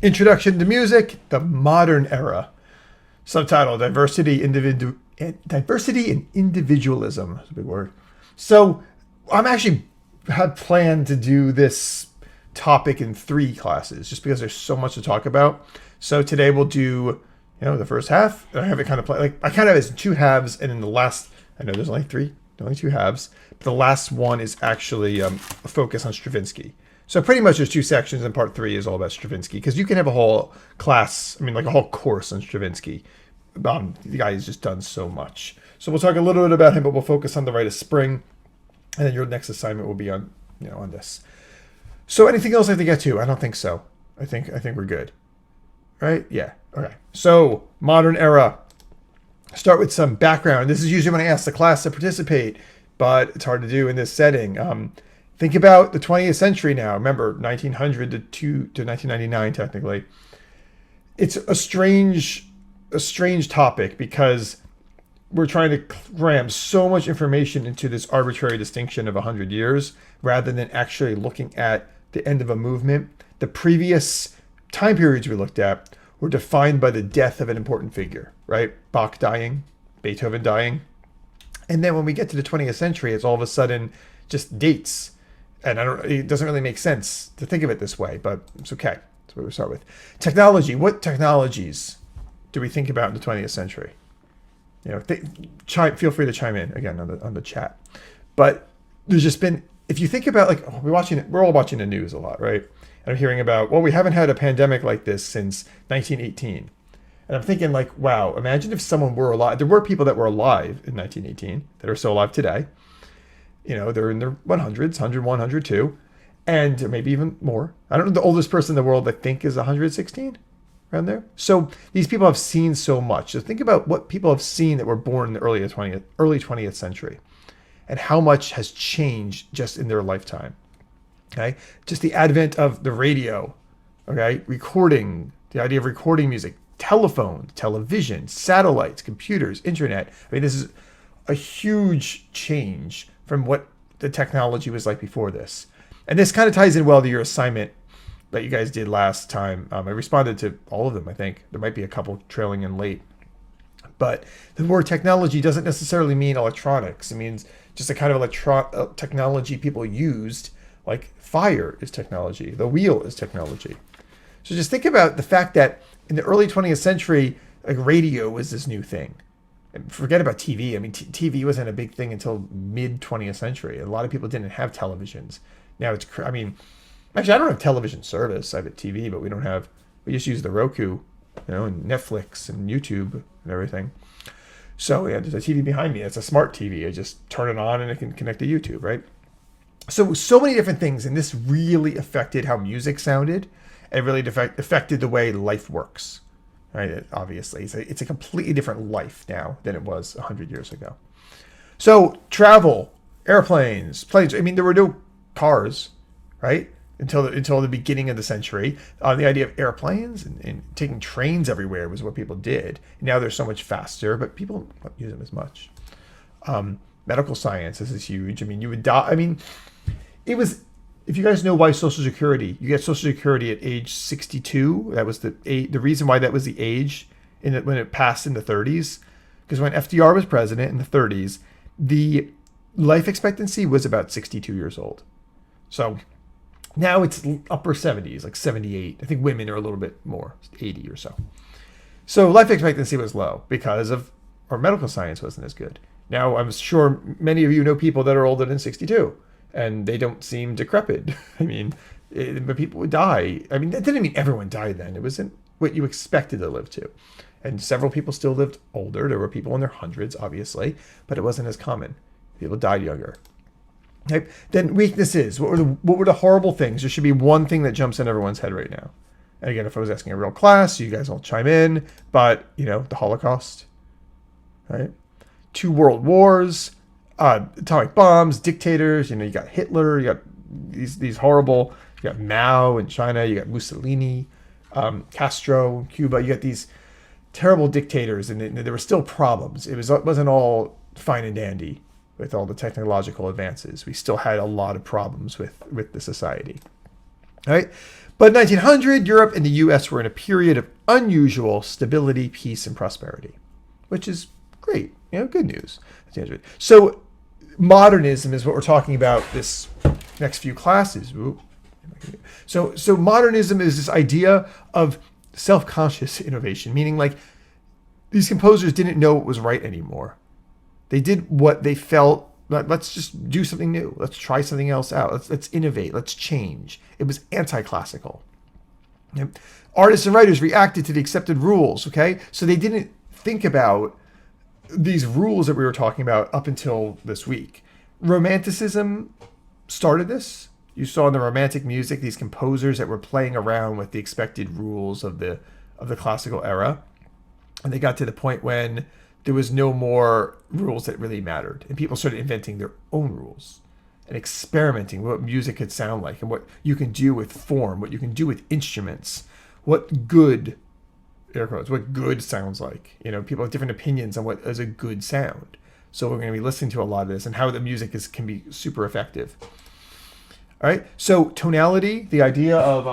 Introduction to Music, the Modern Era. Subtitle, Diversity and Individualism. That's a big word. So I'm actually had planned to do this topic in 3 classes just because there's so much to talk about. So today we'll do, the first half. I have it kind of I kind of have it in 2 halves, and in the last, I know there's only 2 halves, but the last one is actually a focus on Stravinsky. So pretty much there's 2 sections, and part 3 is all about Stravinsky, because you can have a whole class, like a whole course on Stravinsky. The guy has just done so much. So we'll talk a little bit about him, but we'll focus on the Rite of Spring, and then your next assignment will be on, on this. So anything else I have to get to? I don't think so. I think we're good. Right? Yeah. Okay. So modern era. Start with some background. This is usually when I ask the class to participate, but it's hard to do in this setting. Think about the 20th century now. Remember, 1900 to 1999, technically. It's a strange topic because we're trying to cram so much information into this arbitrary distinction of 100 years rather than actually looking at the end of a movement. The previous time periods we looked at were defined by the death of an important figure, right? Bach dying, Beethoven dying. And then when we get to the 20th century, it's all of a sudden just dates. And it doesn't really make sense to think of it this way, but it's okay. That's what we start with. Technology. What technologies do we think about in the 20th century? Feel free to chime in again on the chat. But there's just been, if you think about we're all watching the news a lot, right? And I'm hearing about, we haven't had a pandemic like this since 1918. And I'm thinking wow, imagine if someone were alive. There were people that were alive in 1918 that are still alive today. They're in their 100s, 101, 102, and maybe even more. I don't know the oldest person in the world I think is 116, around there. So these people have seen so much. So think about what people have seen that were born in the early 20th century and how much has changed just in their lifetime. Okay. Just the advent of the radio, okay, recording, the idea of recording music, telephone, television, satellites, computers, internet. This is a huge change from what the technology was like before this. And this kind of ties in well to your assignment that you guys did last time. I responded to all of them, I think. There might be a couple trailing in late. But the word technology doesn't necessarily mean electronics. It means just a kind of technology people used, like fire is technology. The wheel is technology. So just think about the fact that in the early 20th century, radio was this new thing. And forget about TV. TV wasn't a big thing until mid 20th century. A lot of people didn't have televisions. Now it's, actually, I don't have television service. I have a TV, but we just use the Roku, and Netflix and YouTube and everything. So yeah, there's a TV behind me. It's a smart TV. I just turn it on and it can connect to YouTube, right? So many different things. And this really affected how music sounded. It really affected the way life works. Right? Obviously, it's a completely different life now than it was 100 years ago. So travel, airplanes, planes. There were no cars, right? Until the beginning of the century. The idea of airplanes and taking trains everywhere was what people did. Now they're so much faster, but people don't use them as much. Medical science, this is huge. You would die. It was. If you guys know why Social Security, you get Social Security at age 62. That was the reason why that was the age when it passed in the 30s. Because when FDR was president in the 30s, the life expectancy was about 62 years old. So now it's upper 70s, like 78. I think women are a little bit more, 80 or so. So life expectancy was low because of our medical science wasn't as good. Now, I'm sure many of you know people that are older than 62. And they don't seem decrepit. But people would die. That didn't mean everyone died then. It wasn't what you expected to live to. And several people still lived older. There were people in their hundreds, obviously, but it wasn't as common. People died younger. Okay. Then weaknesses. What were the horrible things? There should be one thing that jumps in everyone's head right now. And again, if I was asking a real class, you guys all chime in. But, the Holocaust, right? 2 world wars. Atomic bombs, dictators, you got Hitler, you got these horrible, you got Mao in China, you got Mussolini, Castro in Cuba, you got these terrible dictators, and there were still problems. It wasn't all fine and dandy with all the technological advances. We still had a lot of problems with the society. right? But 1900, Europe and the U.S. were in a period of unusual stability, peace, and prosperity, which is great. Good news. So modernism is what we're talking about this next few classes. So modernism is this idea of self-conscious innovation, meaning like these composers didn't know what was right anymore. They did what they felt. Let's just do something new. Let's try something else out. Let's innovate. Let's change. It was anti-classical. Artists and writers reacted to the accepted rules, okay? So they didn't think about these rules that we were talking about up until this week. Romanticism started this. You saw in the Romantic music these composers that were playing around with the expected rules of the classical era. And they got to the point when there was no more rules that really mattered. And people started inventing their own rules and experimenting with what music could sound like and what you can do with form, what you can do with instruments, what good, air quotes, what good sounds like. People have different opinions on what is a good sound. So we're going to be listening to a lot of this and how the music can be super effective. All right. So tonality, the idea of,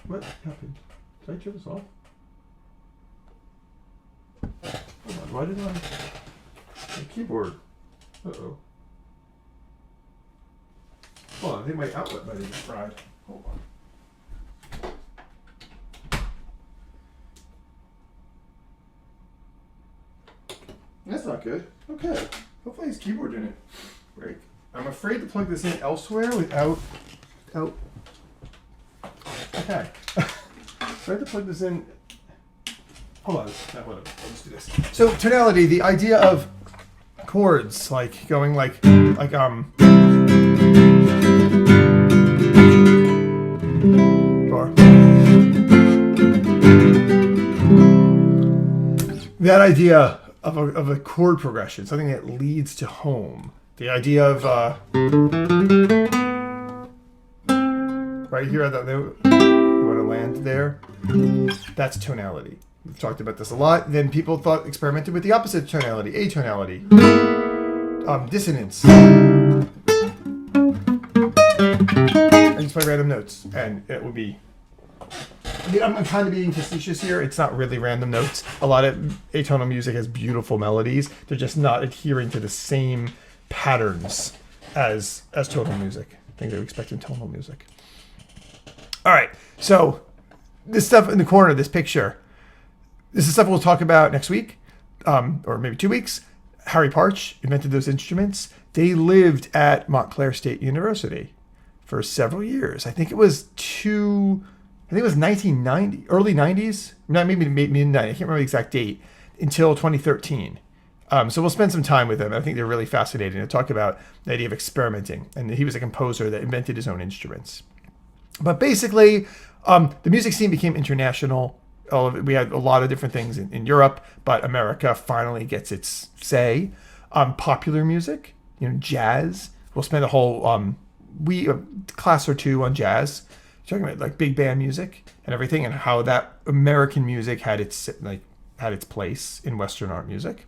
what happened? Did I turn this off? Hold on, why did my keyboard? Uh-oh. Hold on, I think my outlet might have been fried. Hold on. That's not good. Okay. Hopefully his keyboard didn't break. I'm afraid to plug this in elsewhere without... Okay. Afraid to plug this in... Hold on. No, whatever. I'll just do this. So tonality, the idea of chords, like going like or that idea of a chord progression, something that leads to home. The idea of right here, you want to land there. That's tonality. We've talked about this a lot. Then people experimented with the opposite tonality, atonality, dissonance. I just play random notes, and it would be. I'm kind of being facetious here. It's not really random notes. A lot of atonal music has beautiful melodies. They're just not adhering to the same patterns as tonal music. Things that we expect in tonal music. All right, so this stuff in the corner, this picture. This is stuff we'll talk about next week, or maybe 2 weeks. Harry Partch invented those instruments. They lived at Montclair State University for several years. I think it was 1990, early 90s, not maybe mid-90s. I can't remember the exact date, until 2013. So we'll spend some time with him. I think they're really fascinating to talk about the idea of experimenting. And he was a composer that invented his own instruments. But basically, the music scene became international. We had a lot of different things in Europe, but America finally gets its say. Popular music, jazz. We'll spend a whole class or two on jazz, talking about like big band music and everything, and how that American music had its place in Western art music.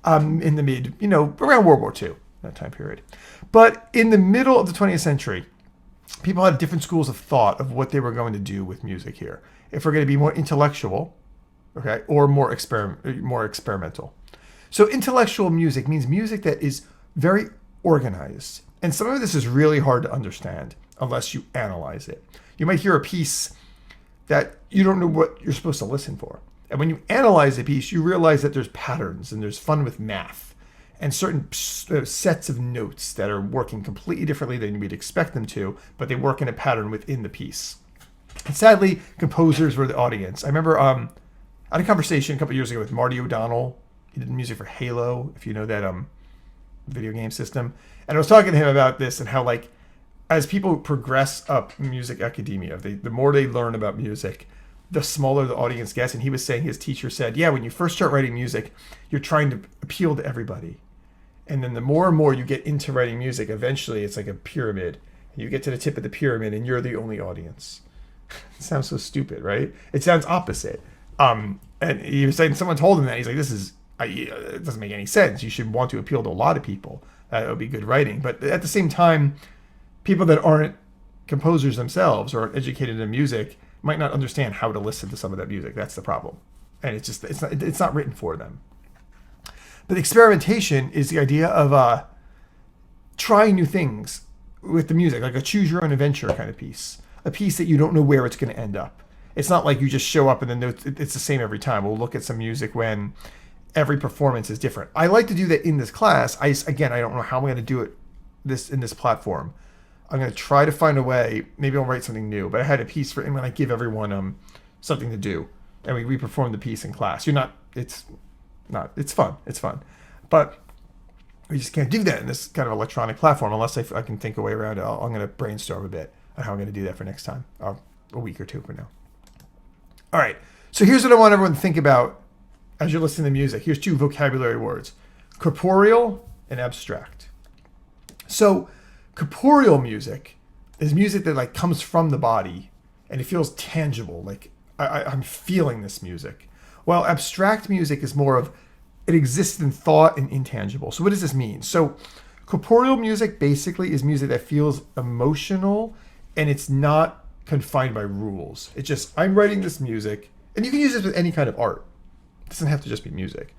In the around World War II, that time period. But in the middle of the 20th century, people had different schools of thought of what they were going to do with music here. If we're going to be more intellectual, okay, or more experimental. So intellectual music means music that is very organized. And some of this is really hard to understand unless you analyze it. You might hear a piece that you don't know what you're supposed to listen for. And when you analyze a piece, you realize that there's patterns and there's fun with math and certain sets of notes that are working completely differently than you'd expect them to, but they work in a pattern within the piece. And sadly, composers were the audience. I remember I had a conversation a couple years ago with Marty O'Donnell. He did music for Halo, if you know that video game system. And I was talking to him about this and how, like, as people progress up music academia, the more they learn about music, the smaller the audience gets. And he was saying, his teacher said, yeah, when you first start writing music, you're trying to appeal to everybody. And then the more and more you get into writing music, eventually it's like a pyramid. You get to the tip of the pyramid and you're the only audience. It sounds so stupid, right? It sounds opposite. And he was saying, someone told him that. He's like, it doesn't make any sense. You should want to appeal to a lot of people. That would be good writing. But at the same time, people that aren't composers themselves or educated in music might not understand how to listen to some of that music. That's the problem. And it's not written for them. But experimentation is the idea of trying new things with the music, like a choose your own adventure kind of piece, a piece that you don't know where it's going to end up. It's not like you just show up and then it's the same every time. We'll look at some music when every performance is different. I like to do that in this class. I don't know how I'm going to do it in this platform. I'm going to try to find a way. Maybe I'll write something new. But I had a piece for, and when I give everyone something to do, and we perform the piece in class. It's fun. It's fun. But we just can't do that in this kind of electronic platform unless I can think a way around it. I'm going to brainstorm a bit on how I'm going to do that for next time, a week or two from now. All right. So here's what I want everyone to think about as you're listening to music. Here's 2 vocabulary words: corporeal and abstract. So corporeal music is music that like comes from the body and it feels tangible. Like I'm feeling this music. While abstract music is more of it exists in thought and intangible. So what does this mean? So corporeal music basically is music that feels emotional and it's not confined by rules. It's just, I'm writing this music, and you can use this with any kind of art. It doesn't have to just be music.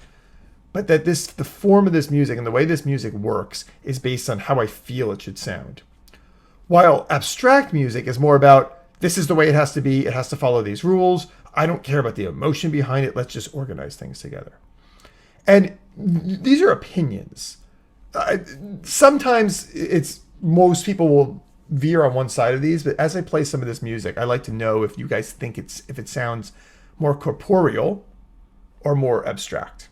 But that the form of this music and the way this music works is based on how I feel it should sound. While abstract music is more about, this is the way it has to be, it has to follow these rules. I don't care about the emotion behind it. Let's just organize things together. And these are opinions. Sometimes most people will veer on one side of these, but as I play some of this music, I like to know if you guys think if it sounds more corporeal or more abstract.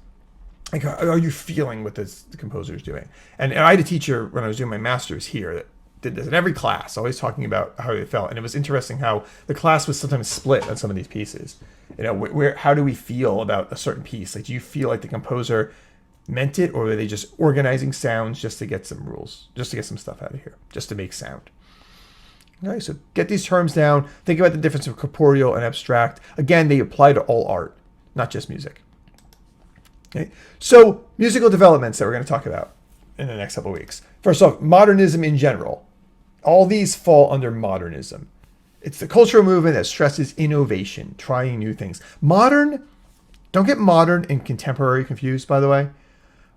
Like, are you feeling what the composer is doing? And I had a teacher when I was doing my master's here that did this in every class, always talking about how they felt. And it was interesting how the class was sometimes split on some of these pieces. How do we feel about a certain piece? Like, do you feel like the composer meant it, or were they just organizing sounds just to get some rules, just to get some stuff out of here, just to make sound? All right, so get these terms down. Think about the difference of corporeal and abstract. Again, they apply to all art, not just music. Okay, so musical developments that we're going to talk about in the next couple of weeks. First off, modernism in general. All these fall under modernism. It's the cultural movement that stresses innovation, trying new things. Modern, don't get modern and contemporary confused, by the way.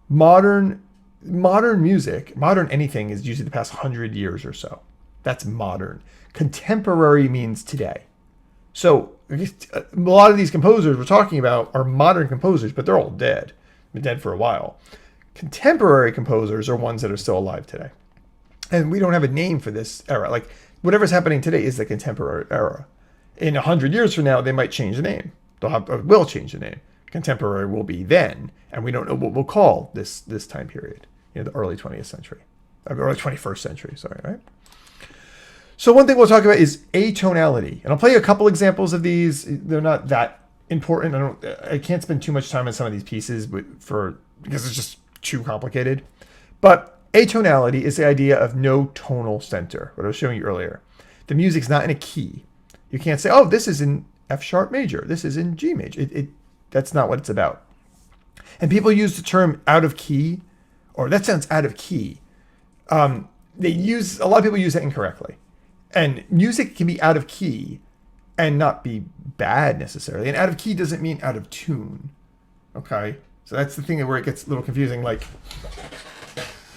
Modern music, modern anything is usually the past 100 years or so. That's modern. Contemporary means today. So a lot of these composers we're talking about are modern composers, but they're all dead. Been dead for a while. Contemporary composers are ones that are still alive today. And we don't have a name for this era. Like, whatever's happening today is the contemporary era. In 100 years from now, they might change the name. Will change the name. Contemporary will be then, and we don't know what we'll call this time period. The early 20th century, early 21st century. Sorry, right? So one thing we'll talk about is atonality, and I'll play you a couple examples of these. They're not that important. I can't spend too much time on some of these pieces, because it's just too complicated. But atonality is the idea of no tonal center. What I was showing you earlier. The music's not in a key. You can't say, "Oh, this is in F sharp major. This is in G major." That's not what it's about. And people use the term out of key, or that sounds out of key. A lot of people use that incorrectly. And music can be out of key and not be bad necessarily. And out of key doesn't mean out of tune. Okay? So that's the thing where it gets a little confusing. Like,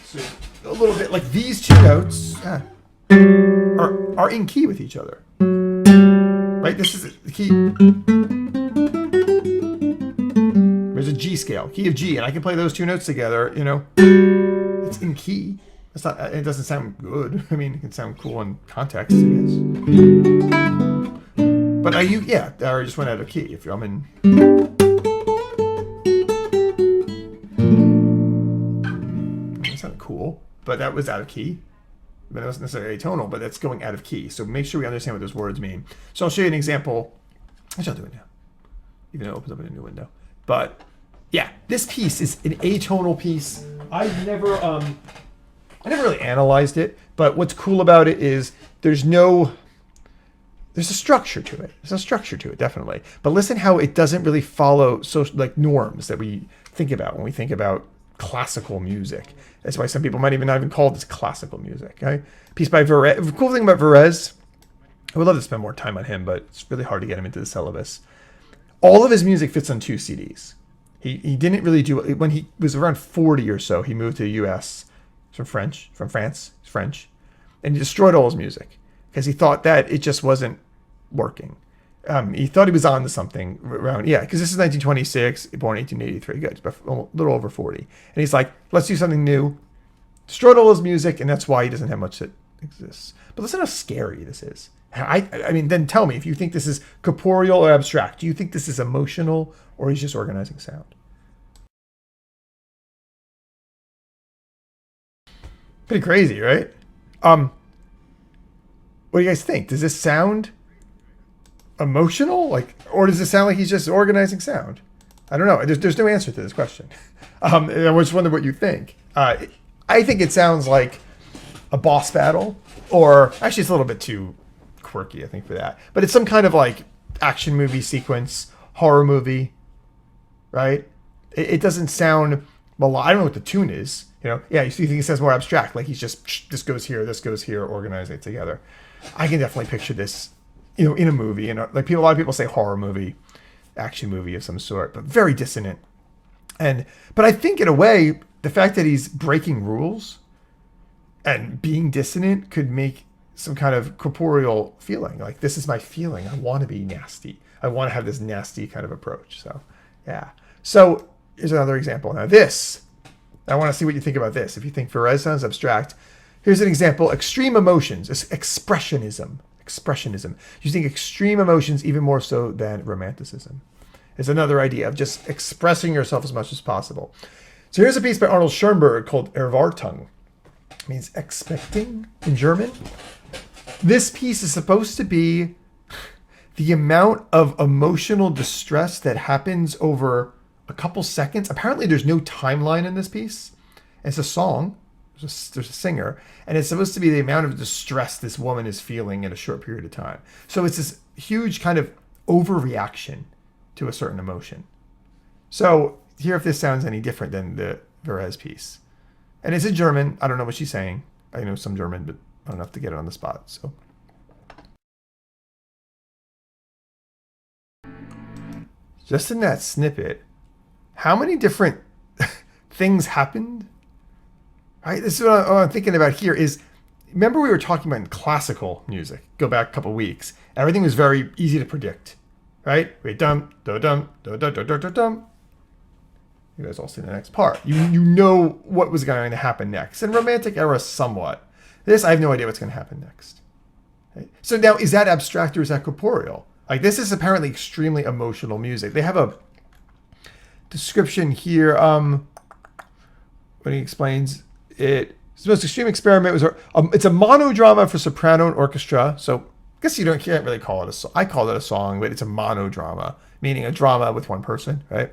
so a little bit like these 2 notes are in key with each other. Right? This is the key. There's a G scale, key of G, and I can play those 2 notes together, It's in key. It doesn't sound good. I mean, it can sound cool in context, I guess. But I just went out of key. If I'm in, it sounded cool, but that was out of key. But it wasn't necessarily atonal, but that's going out of key. So make sure we understand what those words mean. So I'll show you an example. Actually, I'll do it now, even though it opens up in a new window. But yeah, this piece is an atonal piece. I never really analyzed it, but what's cool about it is there's a structure to it. There's a structure to it, definitely. But listen how it doesn't really follow norms that we think about when we think about classical music. That's why some people might even not even call this classical music. Okay? Piece by Varese. The cool thing about Varese, I would love to spend more time on him, but it's really hard to get him into the syllabus. All of his music fits on 2 CDs. He didn't really do, when he was around 40 or so, he moved to the US from France, he's French, and he destroyed all his music because he thought that it just wasn't working. He thought he was on to something around, because this is 1926, born 1883, good, but a little over 40. And he's like, let's do something new. Destroyed all his music, and that's why he doesn't have much that exists. But listen how scary this is. I mean, then tell me if you think this is corporeal or abstract. Do you think this is emotional or he's just organizing sound? Pretty crazy, right? What do you guys think? Does this sound emotional? Like, or does it sound like he's just organizing sound? I don't know. There's no answer to this question. I just wonder what you think. I think it sounds like a boss battle, or actually it's a little bit too quirky, I think, for that. But it's some kind of like action movie sequence, horror movie, right? It doesn't sound, well, I don't know what the tune is. You know, you think it sounds more abstract, like he's just, this goes here, organizing it together. I can definitely picture this, in a movie, like a lot of people say horror movie, action movie of some sort, but very dissonant. But I think in a way, the fact that he's breaking rules and being dissonant could make some kind of corporeal feeling. Like, this is my feeling. I want to be nasty. I want to have this nasty kind of approach. So, yeah. So here's another example. Now this, I want to see what you think about this. If you think Varese sounds abstract, here's an example. Extreme emotions. It's expressionism. Using extreme emotions even more so than romanticism. It's another idea of just expressing yourself as much as possible. So here's a piece by Arnold Schoenberg called Erwartung. It means expecting in German. This piece is supposed to be the amount of emotional distress that happens over a couple seconds. Apparently there's no timeline in this piece. It's a song. There's a singer. And it's supposed to be the amount of distress this woman is feeling in a short period of time. So it's this huge kind of overreaction to a certain emotion. So hear if this sounds any different than the Varese piece. And it's in German. I don't know what she's saying. I know some German, but I don't have to get it on the spot. So just in that snippet, how many different things happened? Right? This is what I'm thinking about here is, remember we were talking about in classical music, go back a couple weeks, everything was very easy to predict, right? Wait, dum, do dum, do do do do do dum. You guys all see the next part. You know what was going to happen next. In Romantic era, somewhat. This, I have no idea what's going to happen next. Right? So now, is that abstract or is that corporeal? Like, this is apparently extremely emotional music. They have a description here. When he explains it, his most extreme experiment was it's a monodrama for soprano and orchestra. So I guess you can't really call it a song. I call it a song, but it's a monodrama, meaning a drama with one person, right?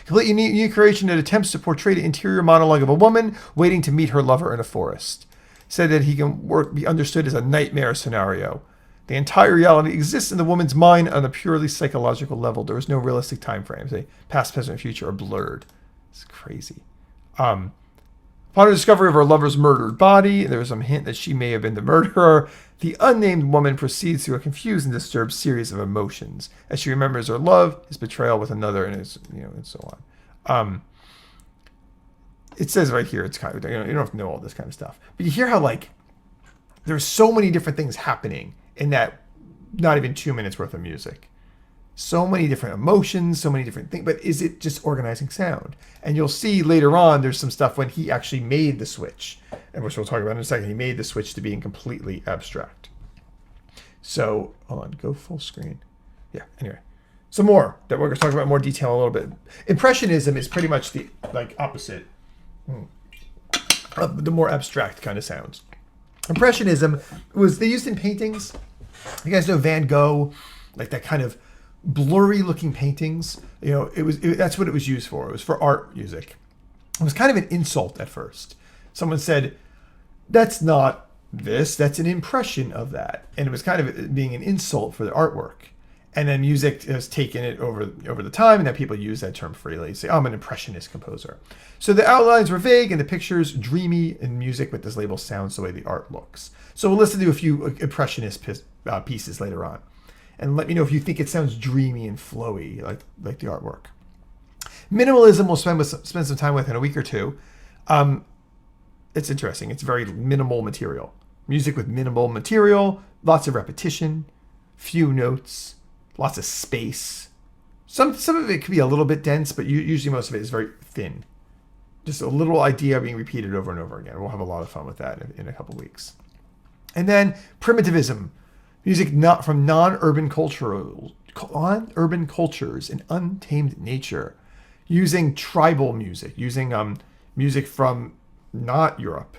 Complete unique creation that attempts to portray the interior monologue of a woman waiting to meet her lover in a forest. Said that he can be understood as a nightmare scenario. The entire reality exists in the woman's mind on a purely psychological level. There is no realistic time frames. Past, present, and future are blurred. It's crazy. Upon her discovery of her lover's murdered body, there is some hint that she may have been the murderer. The unnamed woman proceeds through a confused and disturbed series of emotions as she remembers her love, his betrayal with another, and and so on. It says right here, it's kind of, you don't have to know all this kind of stuff, but you hear how like there's so many different things happening in that not even 2 minutes worth of music. So many different emotions, so many different things, but is it just organizing sound? And you'll see later on, there's some stuff when he actually made the switch, and which we'll talk about in a second. He made the switch to being completely abstract. So, hold on, go full screen. Yeah, anyway. Some more that we're going to talk about in more detail a little bit. Impressionism is pretty much the opposite of the more abstract kind of sounds. Impressionism was, they used in paintings. You guys know Van Gogh, like that kind of blurry looking paintings. That's what it was used for. It was for art music. It was kind of an insult at first. Someone said, that's not this, that's an impression of that. And it was kind of being an insult for the artwork. And then music has taken it over the time, and then people use that term freely. Say, oh, I'm an impressionist composer. So the outlines were vague and the pictures dreamy, and music with this label sounds the way the art looks. So we'll listen to a few impressionist pieces later on. And let me know if you think it sounds dreamy and flowy, like the artwork. Minimalism we'll spend some time with in a week or two. It's interesting. It's very minimal material. Music with minimal material, lots of repetition, few notes, lots of space. Some of it could be a little bit dense, but usually most of it is very thin. Just a little idea being repeated over and over again. We'll have a lot of fun with that in a couple of weeks. And then primitivism, music not from non-urban cultures and untamed nature, using tribal music, using music from not Europe,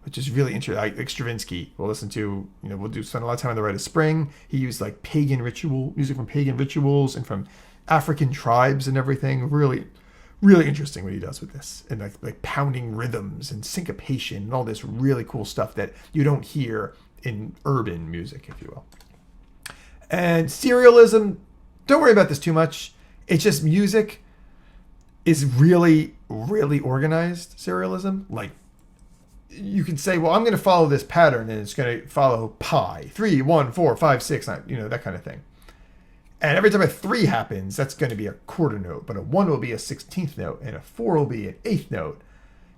which is really interesting. Like Stravinsky, we'll listen to, spend a lot of time on the Rite of Spring. He used like music from pagan rituals and from African tribes and everything. Really, really interesting what he does with this. And like pounding rhythms and syncopation and all this really cool stuff that you don't hear in urban music, if you will. And serialism, don't worry about this too much. It's just music is really, really organized serialism. Like, you can say, well, I'm going to follow this pattern and it's going to follow pi, 3, 1, 4, 5, 6, 9, that kind of thing. And every time a 3 happens, that's going to be a quarter note, but a 1 will be a 16th note, and a 4 will be an 8th note.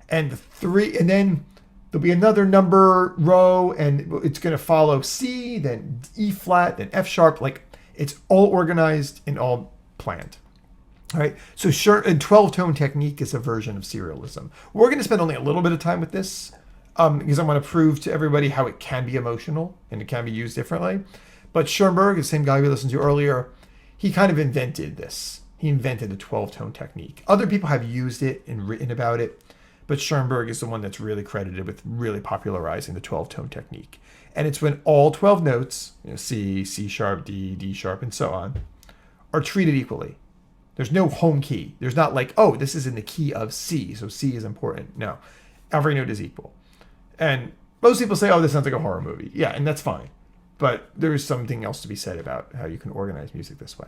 And the 3, and then there'll be another number row, and it's going to follow C, then E flat, then F sharp. Like, it's all organized and all planned. All right, so sure, a 12-tone technique is a version of serialism. We're going to spend only a little bit of time with this because I want to prove to everybody how it can be emotional and it can be used differently. But Schoenberg, the same guy we listened to earlier, he kind of invented this. He invented the 12-tone technique. Other people have used it and written about it, but Schoenberg is the one that's really credited with really popularizing the 12-tone technique. And it's when all 12 notes, C, C sharp, D, D sharp, and so on, are treated equally. There's no home key. There's not like, oh, this is in the key of C, so C is important. No, every note is equal. And most people say, oh, this sounds like a horror movie. Yeah, and that's fine. But there's something else to be said about how you can organize music this way.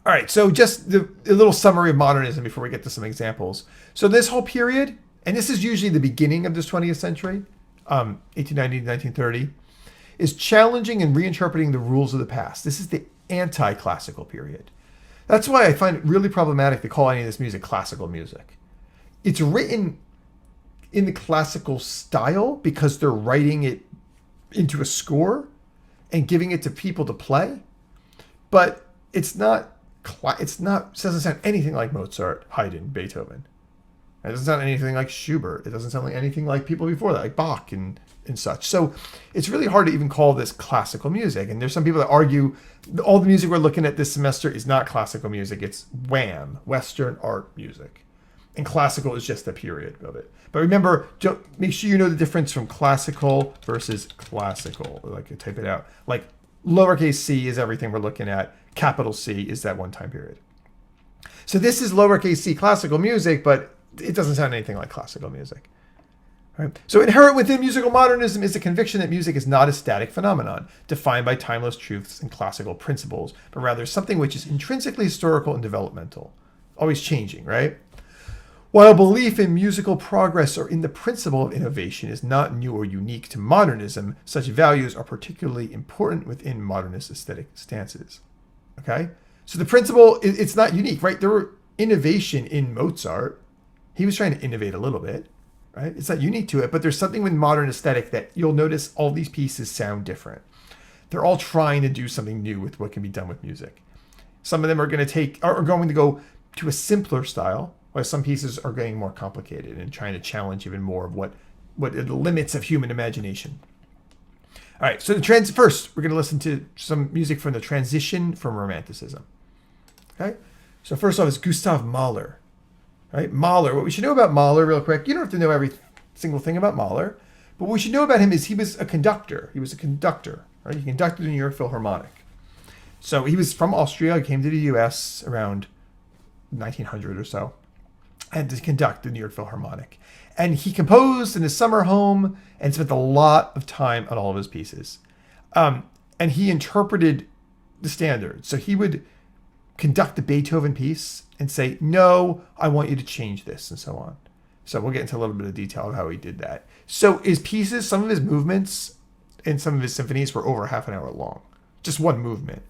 All right, so just a little summary of modernism before we get to some examples. So this whole period, and this is usually the beginning of this 20th century, 1890 to 1930, is challenging and reinterpreting the rules of the past. This is the anti-classical period. That's why I find it really problematic to call any of this music classical music. It's written in the classical style because they're writing it into a score and giving it to people to play, but it doesn't sound anything like Mozart, Haydn, Beethoven. It doesn't sound anything like Schubert. It doesn't sound like anything like people before that, like Bach and such. So it's really hard to even call this classical music. And there's some people that argue all the music we're looking at this semester is not classical music. It's WAM, Western art music. And classical is just a period of it. But remember, make sure you know the difference from classical versus classical. Like, type it out. Like, lowercase c is everything we're looking at. Capital C is that one time period. So this is lowercase c classical music, but it doesn't sound anything like classical music. Right? So inherent within musical modernism is the conviction that music is not a static phenomenon, defined by timeless truths and classical principles, but rather something which is intrinsically historical and developmental, always changing, right? While belief in musical progress or in the principle of innovation is not new or unique to modernism, such values are particularly important within modernist aesthetic stances. Okay? So the principle, it's not unique, right? There were innovation in Mozart. He was trying to innovate a little bit, right? It's not unique to it, but there's something with modern aesthetic that you'll notice all these pieces sound different. They're all trying to do something new with what can be done with music. Some of them are going to go to a simpler style, while some pieces are getting more complicated and trying to challenge even more of what are the limits of human imagination. All right, so first, we're going to listen to some music from the transition from Romanticism. Okay, so first off is Gustav Mahler. Right, Mahler. What we should know about Mahler, real quick, you don't have to know every single thing about Mahler, but what we should know about him is he was a conductor. He right? He conducted the New York Philharmonic. So he was from Austria, he came to the U.S. around 1900 or so, and to conduct the New York Philharmonic. And he composed in his summer home and spent a lot of time on all of his pieces. And he interpreted the standard. So he would conduct the Beethoven piece and say, no, I want you to change this, and so on. So we'll get into a little bit of detail of how he did that. So his pieces, some of his movements in some of his symphonies were over half an hour long. Just one movement.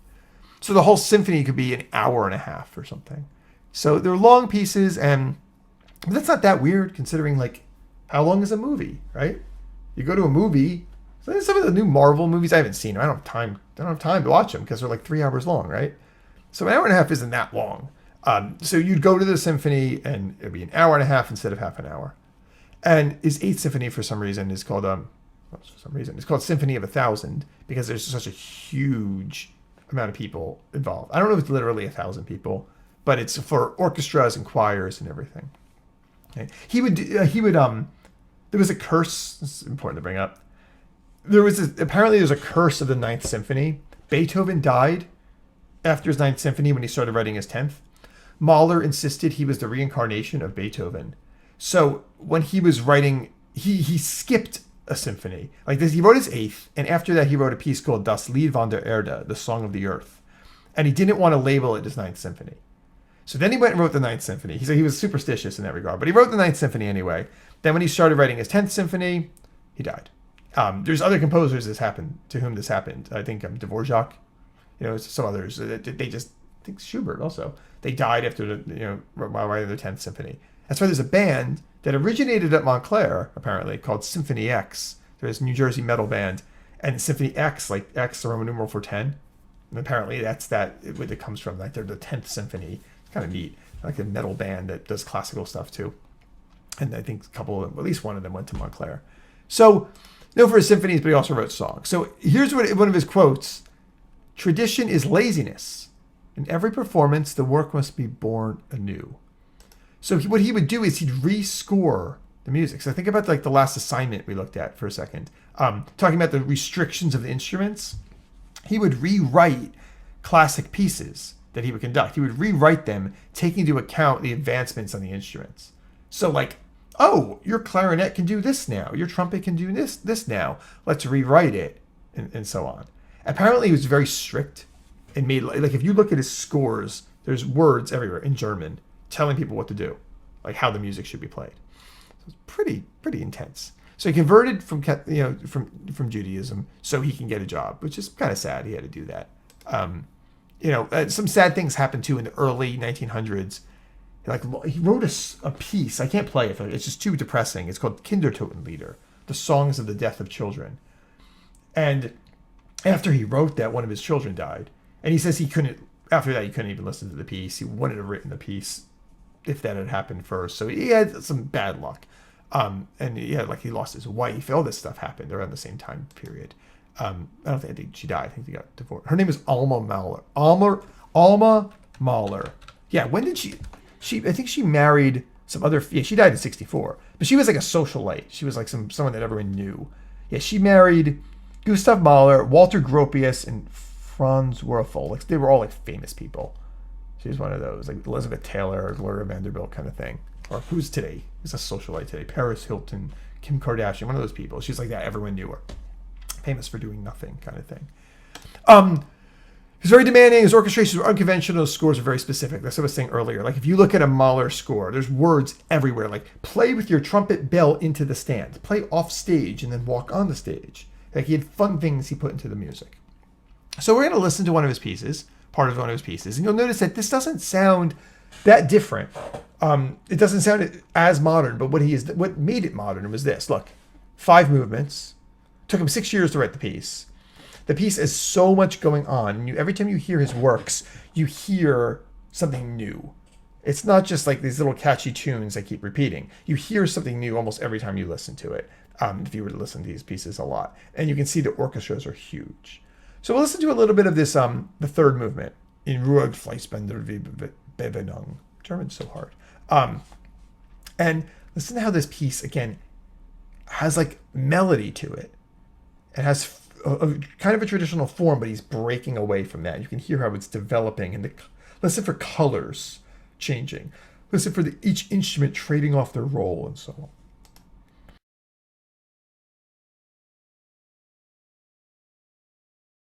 So the whole symphony could be an hour and a half or something. So they're long pieces, and but that's not that weird considering, like, how long is a movie, right? You go to a movie. So some of the new Marvel movies I haven't seen. I don't have time to watch them because they're like 3 hours long, right? So an hour and a half isn't that long. So you'd go to the symphony and it'd be an hour and a half instead of half an hour. And his Eighth Symphony, for some reason, is called it's called Symphony of 1,000 because there's such a huge amount of people involved. I don't know if it's literally 1,000 people, but it's for orchestras and choirs and everything. Okay. There was a curse. This is important to bring up. Apparently there's a curse of the Ninth Symphony. Beethoven died after his Ninth Symphony when he started writing his 10th. Mahler insisted he was the reincarnation of Beethoven. So when he was writing, he skipped a symphony. Like this, he wrote his 8th, and after that he wrote a piece called Das Lied von der Erde, the Song of the Earth. And he didn't want to label it as Ninth Symphony. So then he went and wrote the Ninth Symphony. He said he was superstitious in that regard, but he wrote the Ninth Symphony anyway. Then when he started writing his 10th Symphony, he died. There's other composers to whom this happened. I think Dvorak, some others. They just, I think Schubert also. They died after while writing their 10th Symphony. That's why there's a band that originated at Montclair, apparently, called Symphony X. There's a New Jersey metal band, and Symphony X, like X, the Roman numeral for 10. And apparently that's where it comes from. Like they're the 10th Symphony. It's kind of neat. Like a metal band that does classical stuff too. And I think a couple of them, at least one of them, went to Montclair. So, known for his symphonies, but he also wrote songs. So here's one of his quotes. Tradition is laziness. In every performance, the work must be born anew. So what he would do is he'd rescore the music. So think about like the last assignment we looked at for a second. Talking about the restrictions of the instruments. He would rewrite classic pieces that he would conduct. He would rewrite them, taking into account the advancements on the instruments. So like, oh, your clarinet can do this now. Your trumpet can do this now. Let's rewrite it, and so on. Apparently, he was very strict and made, like, if you look at his scores, there's words everywhere in German telling people what to do, like how the music should be played. So it's pretty intense. So he converted from Judaism so he can get a job, which is kind of sad. He had to do that. Some sad things happened too in the early 1900s. Like he wrote a piece. I can't play it. It's just too depressing. It's called Kindertotenlieder, the songs of the death of children. And after he wrote that, one of his children died. And he says he couldn't even listen to the piece. He wouldn't have written the piece if that had happened first. So he had some bad luck. And he lost his wife. All this stuff happened around the same time period. I think she died. I think they got divorced. Her name is Alma Mahler. Alma Mahler. Yeah, when did she... I think she married some other... Yeah, she died in 1964. But she was like a socialite. She was like someone that everyone knew. Yeah, she married Gustav Mahler, Walter Gropius, and Franz Werfel. Like, they were all like famous people. She was one of those, like Elizabeth Taylor or Gloria Vanderbilt kind of thing. Or who's today? Who's a socialite today? Paris Hilton, Kim Kardashian, one of those people. She's like that. Everyone knew her. Famous for doing nothing kind of thing. He's very demanding. His orchestrations were unconventional. His scores are very specific. That's what I was saying earlier. Like if you look at a Mahler score, there's words everywhere. Like play with your trumpet bell into the stand. Play off stage and then walk on the stage. Like he had fun things he put into the music. So we're going to listen to one of his pieces, part of one of his pieces. And you'll notice that this doesn't sound that different. It doesn't sound as modern, but what made it modern was this. Look, 5 movements. Took him 6 years to write the piece. The piece has so much going on. And every time you hear his works, you hear something new. It's not just like these little catchy tunes that keep repeating. You hear something new almost every time you listen to it, if you were to listen to these pieces a lot. And you can see the orchestras are huge. So we'll listen to a little bit of this, the third movement, in Ruhig Fleischbänder Bewegung. German's so hard. And listen to how this piece, again, has like melody to it. It has a kind of a traditional form, but he's breaking away from that. You can hear how it's developing, and listen for colors changing. Listen for each instrument trading off their role and so on.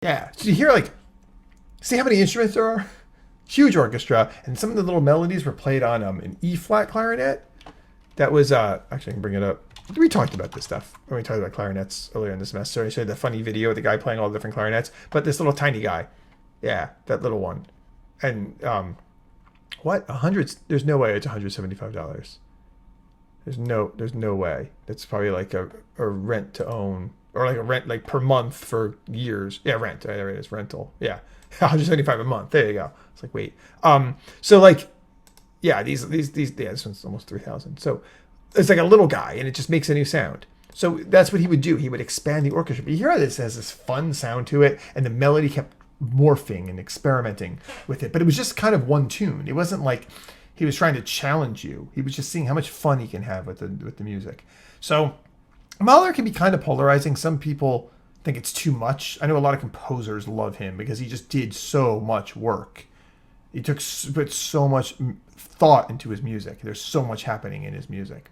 Yeah, so you hear like See how many instruments there are? Huge orchestra, and some of the little melodies were played on an E flat clarinet. That was actually I can bring it up. We talked about this stuff when we talked about clarinets earlier in the semester. I showed the funny video of the guy playing all the different clarinets, but this little tiny guy, yeah, that little one, and what $100? There's no way it's $175. There's no way. That's probably like a rent to own, or like a rent like per month for years. Yeah, rent. There it is, rental. Yeah, 175 a month. There you go. It's like wait. So like, yeah, these yeah, this one's almost 3,000. So it's like a little guy, and it just makes a new sound. So that's what he would do. He would expand the orchestra. But you hear how this has this fun sound to it, and the melody kept morphing and experimenting with it. But it was just kind of one tune. It wasn't like he was trying to challenge you. He was just seeing how much fun he can have with the music. So Mahler can be kind of polarizing. Some people think it's too much. I know a lot of composers love him because he just did so much work. He put so much thought into his music. There's so much happening in his music.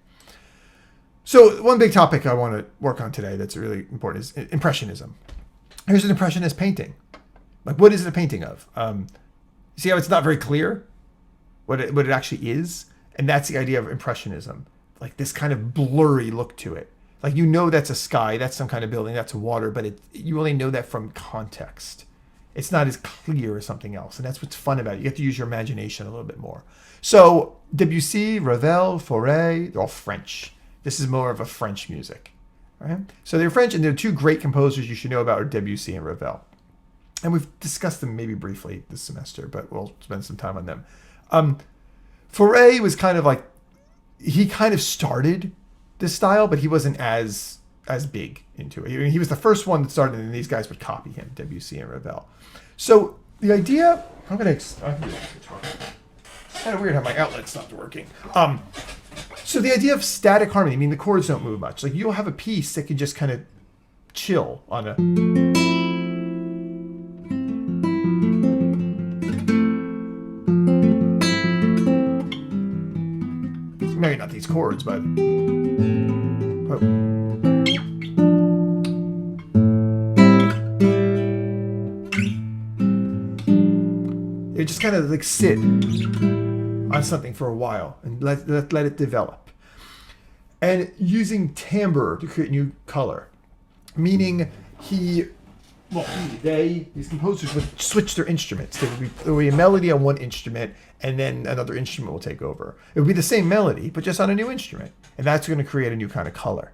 So one big topic I want to work on today that's really important is Impressionism. Here's an Impressionist painting. Like, what is it a painting of? See how it's not very clear what it actually is? And that's the idea of Impressionism. Like this kind of blurry look to it. Like, you know that's a sky, that's some kind of building, that's water, but you only know that from context. It's not as clear as something else. And that's what's fun about it. You have to use your imagination a little bit more. So Debussy, Ravel, Fauré, they're all French. This is more of a French music. Right? So they're French, and there are two great composers you should know about are Debussy and Ravel. And we've discussed them maybe briefly this semester, but we'll spend some time on them. Fauré was kind of like, he kind of started this style, but he wasn't as big into it. He was the first one that started, and these guys would copy him, Debussy and Ravel. So the idea, I'm going to talk. It's kind of weird how my outlet stopped working. So the idea of static harmony, I mean, the chords don't move much. Like, you'll have a piece that can just kind of chill on a... Maybe not these chords, but... It just kind of like sit on something for a while and let it develop. And using timbre to create new color, meaning these composers would switch their instruments. There would be a melody on one instrument, and then another instrument will take over. It would be the same melody, but just on a new instrument. And that's going to create a new kind of color.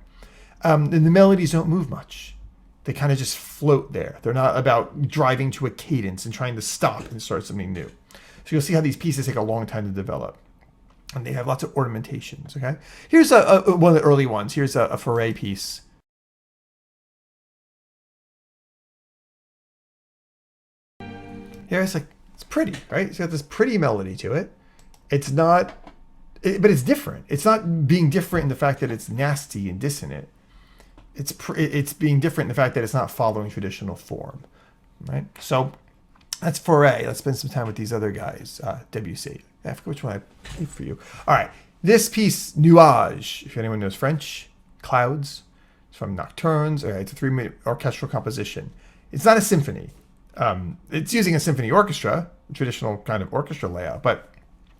And the melodies don't move much. They kind of just float there. They're not about driving to a cadence and trying to stop and start something new. So you'll see how these pieces take a long time to develop. And they have lots of ornamentations, okay? Here's one of the early ones. Here's a Fauré piece. Here it's like, it's pretty, right? It's got this pretty melody to it. It's not, but it's different. It's not being different in the fact that it's nasty and dissonant. It's being different in the fact that it's not following traditional form, right? So that's Fauré. Let's spend some time with these other guys. Debussy. I forget which one I picked for you. All right. This piece, Nuages, if anyone knows French, clouds. It's from Nocturnes. Okay, it's a 3-minute orchestral composition. It's not a symphony. It's using a symphony orchestra, a traditional kind of orchestra layout, but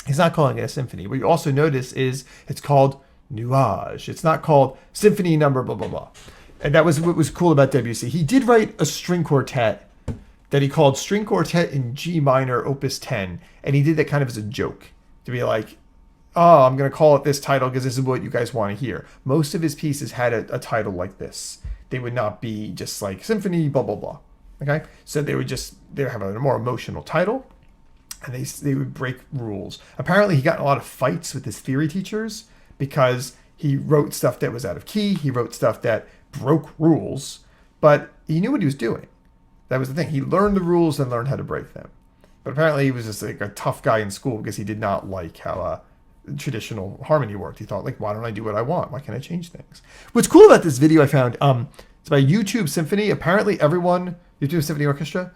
he's not calling it a symphony. What you also notice is it's called Nuage. It's not called symphony number blah blah blah. And that was what was cool about Debussy. He did write a string quartet that he called String Quartet in G minor, Opus 10, and he did that kind of as a joke to be like, "Oh, I'm going to call it this title because this is what you guys want to hear." Most of his pieces had a title like this. They would not be just like symphony blah blah blah. Okay, so they would have a more emotional title, and they would break rules. Apparently, he got in a lot of fights with his theory teachers because he wrote stuff that was out of key. He wrote stuff that broke rules, but he knew what he was doing. That was the thing. He learned the rules and learned how to break them. But apparently, he was just like a tough guy in school because he did not like how traditional harmony worked. He thought, like, why don't I do what I want? Why can't I change things? What's cool about this video I found, it's by YouTube Symphony. Apparently, YouTube Symphony Orchestra.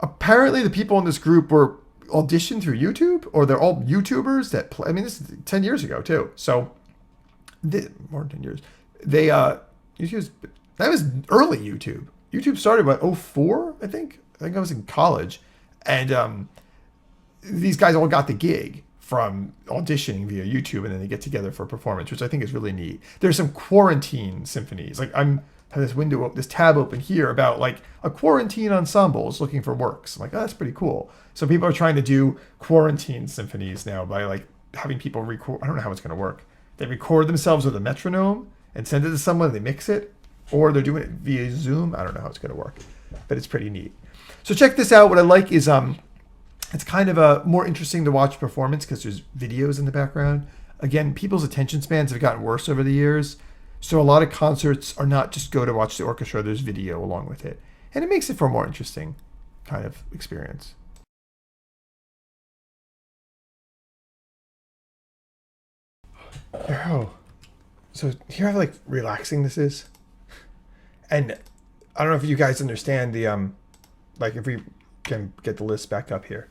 Apparently, the people in this group were auditioned through YouTube, or they're all YouTubers that play. I mean, this is 10 years ago too. So, more than 10 years. That was early YouTube. YouTube started, what, 04, I think? I think I was in college. And these guys all got the gig from auditioning via YouTube, and then they get together for a performance, which I think is really neat. There's some quarantine symphonies. Like I have this tab open here about like a quarantine ensemble is looking for works. I'm like, oh, that's pretty cool. So people are trying to do quarantine symphonies now by like having people record. I don't know how it's going to work. They record themselves with a metronome and send it to someone, and they mix it, or they're doing it via Zoom. I don't know how it's going to work, but it's pretty neat. So check this out. What I like is it's kind of a more interesting to watch performance because there's videos in the background. Again, people's attention spans have gotten worse over the years. So a lot of concerts are not just go to watch the orchestra, there's video along with it. And it makes it for a more interesting kind of experience. Oh, so hear how like relaxing this is? And I don't know if you guys understand the, like if we can get the list back up here.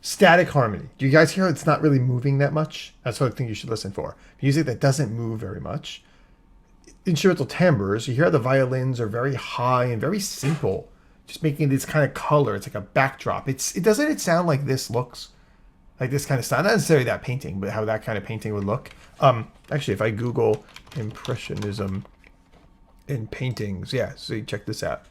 Static harmony. Do you guys hear it's not really moving that much? That's what I think you should listen for. Music that doesn't move very much. Instrumental timbres. You hear the violins are very high and very simple, just making this kind of color. It's like a backdrop. It sound like this looks, like this kind of style. Not necessarily that painting, but how that kind of painting would look. Actually, if I Google impressionism in paintings, yeah. So check this out.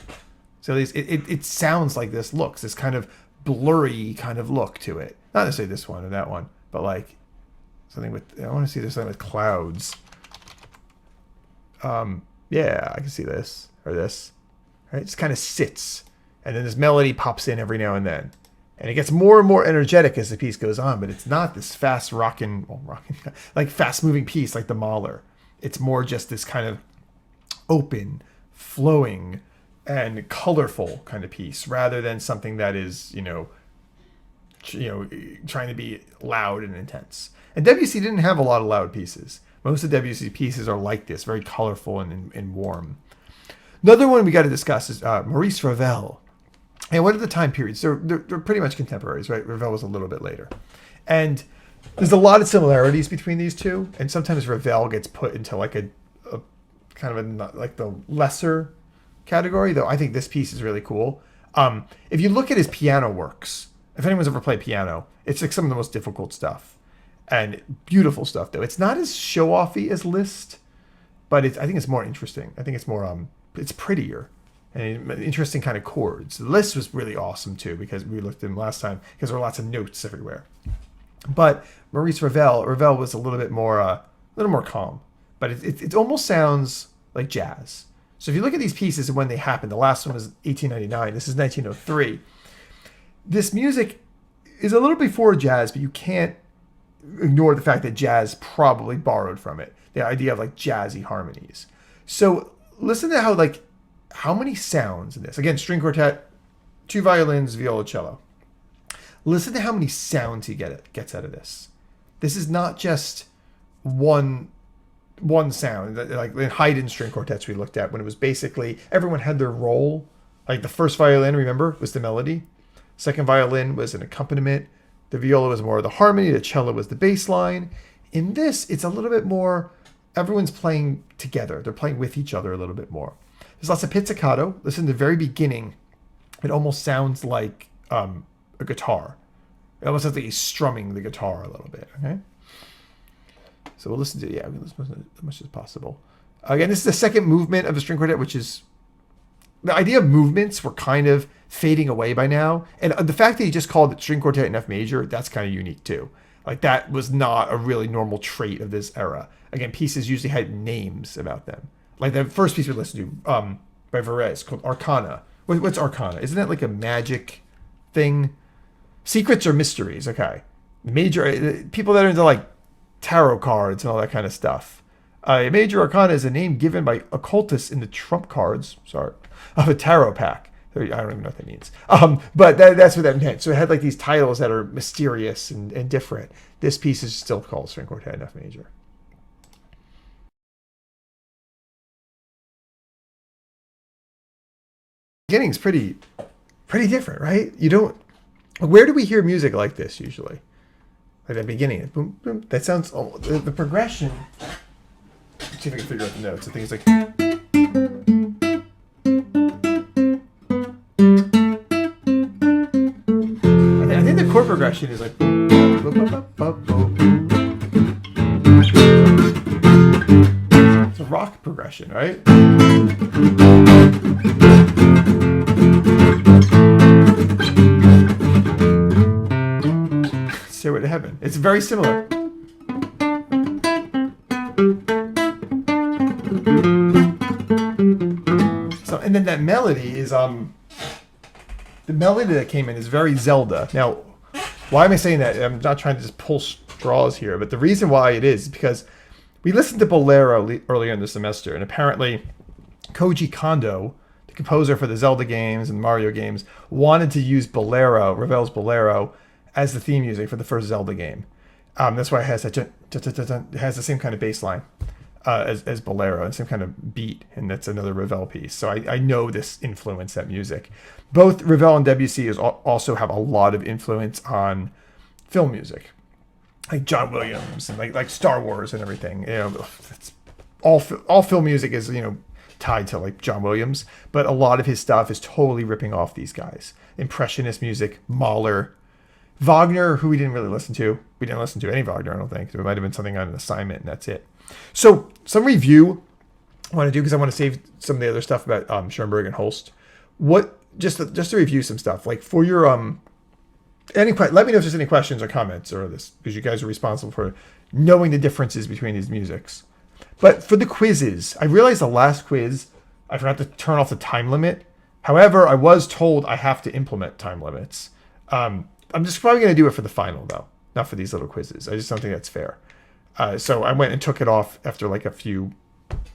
So it sounds like this looks. This kind of blurry kind of look to it. Not necessarily this one or that one, but like something with, I want to see this something with clouds. Yeah, I can see this or this. Right? It just kind of sits, and then this melody pops in every now and then, and it gets more and more energetic as the piece goes on. But it's not this fast rocking, like fast moving piece like the Mahler. It's more just this kind of open, flowing, and colorful kind of piece, rather than something that is, trying to be loud and intense. And Debussy didn't have a lot of loud pieces. Most of Debussy's pieces are like this, very colorful and warm. Another one we got to discuss is Maurice Ravel. And what are the time periods? They're pretty much contemporaries, right? Ravel was a little bit later. And there's a lot of similarities between these two. And sometimes Ravel gets put into like a kind of like the lesser category, though I think this piece is really cool. If you look at his piano works, if anyone's ever played piano, it's like some of the most difficult stuff. And beautiful stuff, though. It's not as show-offy as Liszt, but I think it's more interesting. I think it's more, it's prettier and interesting kind of chords. Liszt was really awesome, too, because we looked at him last time, because there were lots of notes everywhere. But Maurice Ravel was a little bit more, calm. But it almost sounds like jazz. So if you look at these pieces and when they happened, the last one was 1899. This is 1903. This music is a little before jazz, but you can't ignore the fact that jazz probably borrowed from it. The idea of like jazzy harmonies. So listen to how many sounds in this. Again, string quartet, 2 violins, violoncello. Listen to how many sounds he gets out of this. This is not just one sound. Like in Haydn string quartets we looked at, when it was basically everyone had their role. Like the first violin, remember, was the melody. Second violin was an accompaniment. The viola was more of the harmony. The cello was the bass line. In this, it's a little bit more, everyone's playing together. They're playing with each other a little bit more. There's lots of pizzicato. Listen to the very beginning. It almost sounds like a guitar. It almost sounds like he's strumming the guitar a little bit. Okay. So we'll listen to, listen as much as possible. Again, this is the second movement of the string quartet, which is, the idea of movements were kind of fading away by now. And the fact that he just called it string quartet in F major, that's kind of unique too. Like that was not a really normal trait of this era. Again, pieces usually had names about them. Like the first piece we listened to by Varese called Arcana. What's Arcana? Isn't that like a magic thing? Secrets or mysteries? Okay. Major, people that are into like tarot cards and all that kind of stuff. A major arcana is a name given by occultists in the trump cards, of a tarot pack. I don't even know what that means. But that's what that meant. So it had like these titles that are mysterious and different. This piece is still called string quartet in F major. Beginning's pretty different, right? Where do we hear music like this usually? Like that beginning, boom, boom. That sounds, the progression. Let's see if I can figure out the notes. I think it's like. progression is like. It's a rock progression, right? Stairway to Heaven. It's very similar. So, and then that melody is the melody that came in is very Zelda. Now, why am I saying that? I'm not trying to just pull straws here, but the reason why it is because we listened to Bolero earlier in the semester, and apparently Koji Kondo, the composer for the Zelda games and Mario games, wanted to use Bolero, Ravel's Bolero, as the theme music for the first Zelda game. That's why it has that it has the same kind of bass line as Bolero, and same kind of beat, and that's another Ravel piece. So I know this influenced that music. Both Ravel and Debussy also have a lot of influence on film music, like John Williams and like Star Wars and everything. You know, it's all film music is tied to like John Williams, but a lot of his stuff is totally ripping off these guys. Impressionist music, Mahler, Wagner, who we didn't really listen to. We didn't listen to any Wagner, I don't think. There might have been something on an assignment, and that's it. So some review I want to do, because I want to save some of the other stuff about Schoenberg and Holst. Just to review some stuff, like for your let me know if there's any questions or comments or this, because you guys are responsible for knowing the differences between these musics. But for the quizzes, I realized the last quiz I forgot to turn off the time limit. However, I was told I have to implement time limits. I'm just probably going to do it for the final though, not for these little quizzes. I just don't think that's fair. So I went and took it off after like it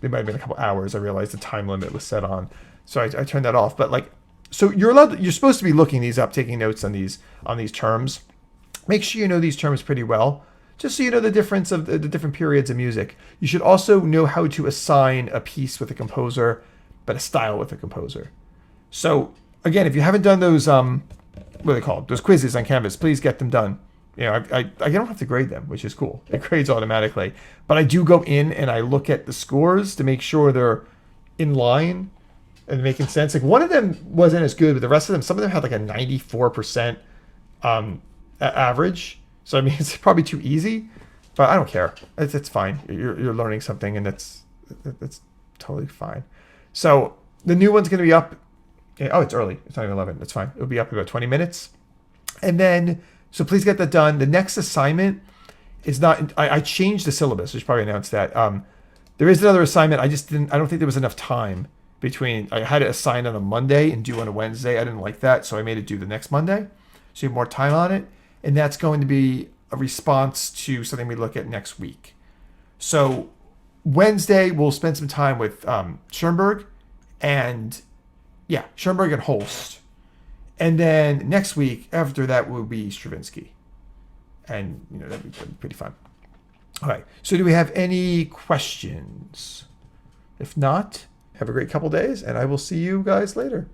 might have been a couple hours. I realized the time limit was set on, so I turned that off. But like, so you're supposed to be looking these up, taking notes on these terms. Make sure you know these terms pretty well, just so you know the difference of the different periods of music. You should also know how to assign a piece with a composer, but a style with a composer. So again, if you haven't done those what are they called? Those quizzes on Canvas, please get them done. I don't have to grade them, which is cool. It grades automatically. But I do go in and I look at the scores to make sure they're in line and making sense. Like one of them wasn't as good, but the rest of them, some of them had like a 94% average. So I mean, it's probably too easy, but I don't care. It's fine. You're learning something, and that's totally fine. So the new one's going to be up. Oh, it's early. It's not even 11. That's fine. It'll be up in about 20 minutes. And then, so please get that done. The next assignment is not, I changed the syllabus. I should probably announce that. There is another assignment. I don't think there was enough time between, I had it assigned on a Monday and due on a Wednesday. I didn't like that, so I made it due the next Monday. So you have more time on it. And that's going to be a response to something we look at next week. So Wednesday, we'll spend some time with Schoenberg and Holst. And then next week, after that, will be Stravinsky. And, that'd be pretty fun. All right. So do we have any questions? If not, have a great couple days, and I will see you guys later.